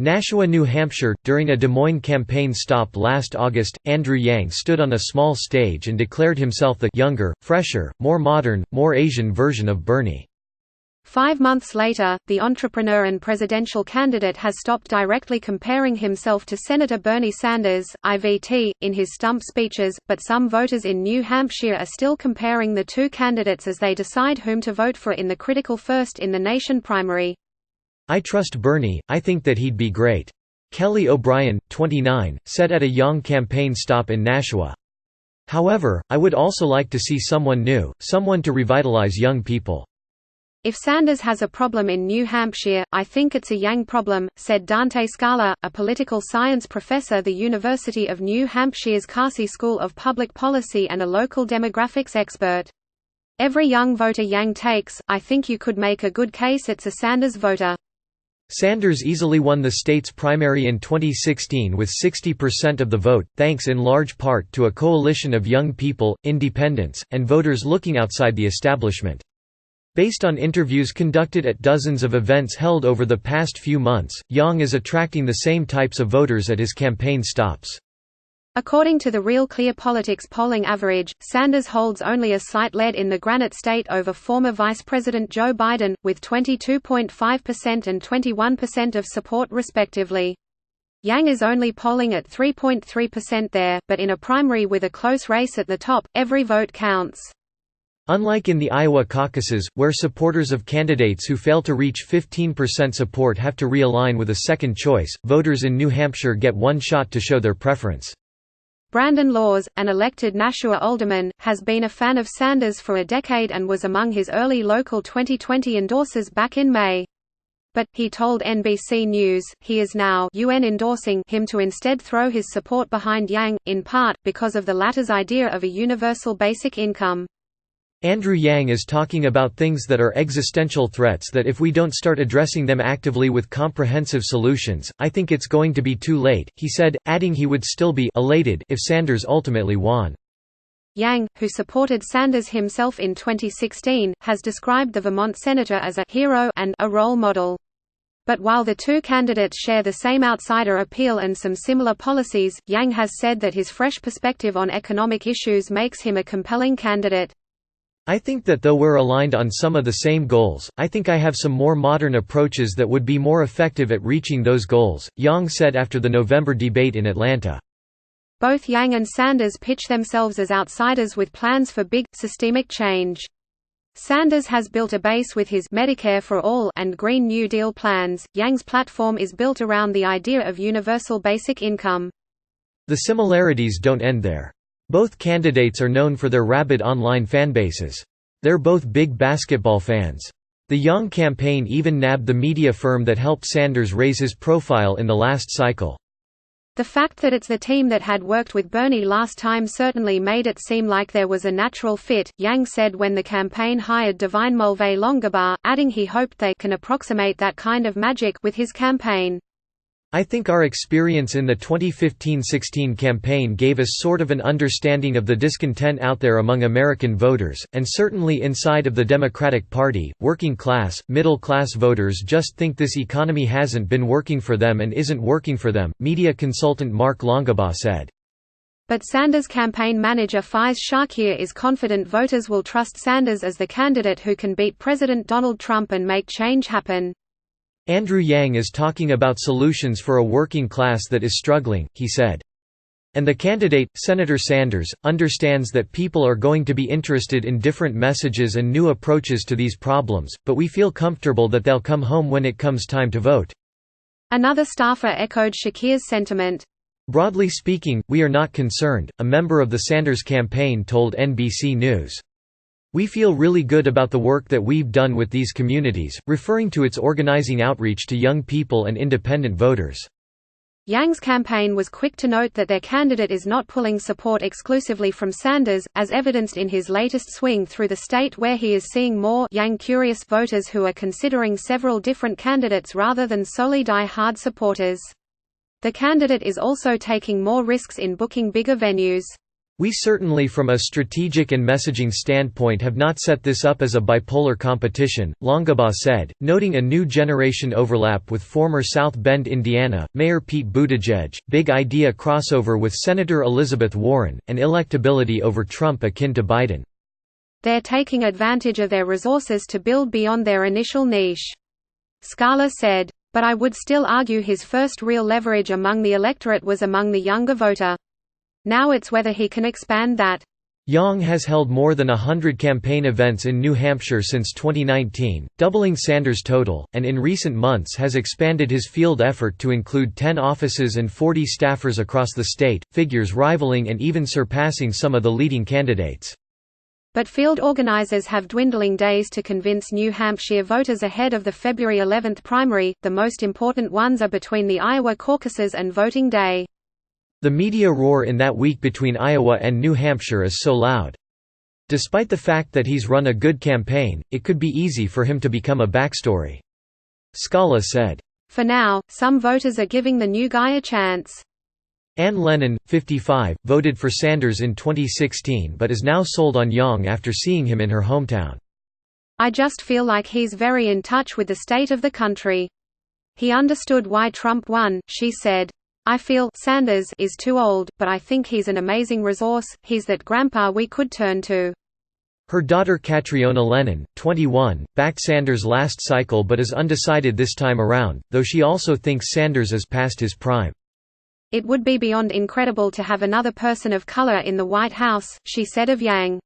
Nashua, New Hampshire. During a Des Moines campaign stop last August, Andrew Yang stood on a small stage and declared himself the younger, fresher, more modern, more Asian version of Bernie. 5 months later, the entrepreneur and presidential candidate has stopped directly comparing himself to Senator Bernie Sanders, IVT, in his stump speeches, but some voters in New Hampshire are still comparing the two candidates as they decide whom to vote for in the critical first in the nation primary. "I trust Bernie, I think that he'd be great," Kelly O'Brien, 29, said at a Yang campaign stop in Nashua. "However, I would also like to see someone new, someone to revitalize young people." "If Sanders has a problem in New Hampshire, I think it's a Yang problem," said Dante Scala, a political science professor at the University of New Hampshire's Carsey School of Public Policy and a local demographics expert. "Every young voter Yang takes, I think you could make a good case it's a Sanders voter." Sanders easily won the state's primary in 2016 with 60% of the vote, thanks in large part to a coalition of young people, independents, and voters looking outside the establishment. Based on interviews conducted at dozens of events held over the past few months, Yang is attracting the same types of voters at his campaign stops. According to the Real Clear Politics polling average, Sanders holds only a slight lead in the Granite State over former Vice President Joe Biden, with 22.5% and 21% of support respectively. Yang is only polling at 3.3% there, but in a primary with a close race at the top, every vote counts. Unlike in the Iowa caucuses, where supporters of candidates who fail to reach 15% support have to realign with a second choice, voters in New Hampshire get one shot to show their preference. Brandon Laws, an elected Nashua alderman, has been a fan of Sanders for a decade and was among his early local 2020 endorsers back in May. But, he told NBC News, he is now endorsing him to instead throw his support behind Yang, in part, because of the latter's idea of a universal basic income. Andrew Yang is talking about things that are existential threats that if we don't start addressing them actively with comprehensive solutions, I think it's going to be too late, he said, adding he would still be elated if Sanders ultimately won. Yang, who supported Sanders himself in 2016, has described the Vermont senator as a hero and a role model. But while the two candidates share the same outsider appeal and some similar policies, Yang has said that his fresh perspective on economic issues makes him a compelling candidate. "I think that though we're aligned on some of the same goals, I think I have some more modern approaches that would be more effective at reaching those goals," Yang said after the November debate in Atlanta. Both Yang and Sanders pitch themselves as outsiders with plans for big, systemic change. Sanders has built a base with his Medicare for All and Green New Deal plans. Yang's platform is built around the idea of universal basic income. The similarities don't end there. Both candidates are known for their rabid online fanbases. They're both big basketball fans. The Yang campaign even nabbed the media firm that helped Sanders raise his profile in the last cycle. The fact that it's the team that had worked with Bernie last time certainly made it seem like there was a natural fit, Yang said when the campaign hired Divine Mulvey Longabar, adding he hoped they can approximate that kind of magic with his campaign. "I think our experience in the 2015-16 campaign gave us sort of an understanding of the discontent out there among American voters, and certainly inside of the Democratic Party. Working class, middle class voters just think this economy hasn't been working for them and isn't working for them," media consultant Mark Longabaugh said. But Sanders' campaign manager Faiz Shakir is confident voters will trust Sanders as the candidate who can beat President Donald Trump and make change happen. Andrew Yang is talking about solutions for a working class that is struggling, he said. And the candidate, Senator Sanders, understands that people are going to be interested in different messages and new approaches to these problems, but we feel comfortable that they'll come home when it comes time to vote. Another staffer echoed Shakir's sentiment. "Broadly speaking, we are not concerned," a member of the Sanders campaign told NBC News. "We feel really good about the work that we've done with these communities," referring to its organizing outreach to young people and independent voters. Yang's campaign was quick to note that their candidate is not pulling support exclusively from Sanders, as evidenced in his latest swing through the state where he is seeing more Yang-curious voters who are considering several different candidates rather than solely die-hard supporters. The candidate is also taking more risks in booking bigger venues. "We certainly from a strategic and messaging standpoint have not set this up as a bipolar competition," Longabaugh said, noting a new generation overlap with former South Bend, Indiana, Mayor Pete Buttigieg, big idea crossover with Senator Elizabeth Warren, and electability over Trump akin to Biden. "They're taking advantage of their resources to build beyond their initial niche," Scala said. "But I would still argue his first real leverage among the electorate was among the younger voter. Now it's whether he can expand that." Yang has held more than 100 campaign events in New Hampshire since 2019, doubling Sanders' total, and in recent months has expanded his field effort to include 10 offices and 40 staffers across the state, figures rivaling and even surpassing some of the leading candidates. But field organizers have dwindling days to convince New Hampshire voters ahead of the February 11 primary. The most important ones are between the Iowa caucuses and voting day. The media roar in that week between Iowa and New Hampshire is so loud. Despite the fact that he's run a good campaign, it could be easy for him to become a backstory. Scala said. For now, some voters are giving the new guy a chance. Ann Lennon, 55, voted for Sanders in 2016 but is now sold on Yang after seeing him in her hometown. "I just feel like he's very in touch with the state of the country. He understood why Trump won," she said. "I feel Sanders is too old, but I think he's an amazing resource. He's that grandpa we could turn to." Her daughter Catriona Lennon, 21, backed Sanders last cycle but is undecided this time around, though she also thinks Sanders is past his prime. "It would be beyond incredible to have another person of color in the White House," she said of Yang.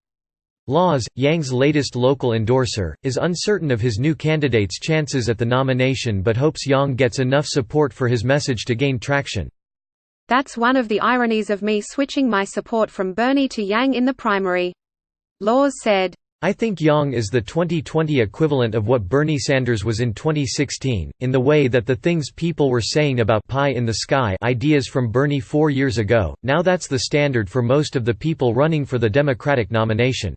Laws, Yang's latest local endorser, is uncertain of his new candidate's chances at the nomination but hopes Yang gets enough support for his message to gain traction. "That's one of the ironies of me switching my support from Bernie to Yang in the primary," Laws said. "I think Yang is the 2020 equivalent of what Bernie Sanders was in 2016, in the way that the things people were saying about pie in the sky ideas from Bernie 4 years ago, now that's the standard for most of the people running for the Democratic nomination."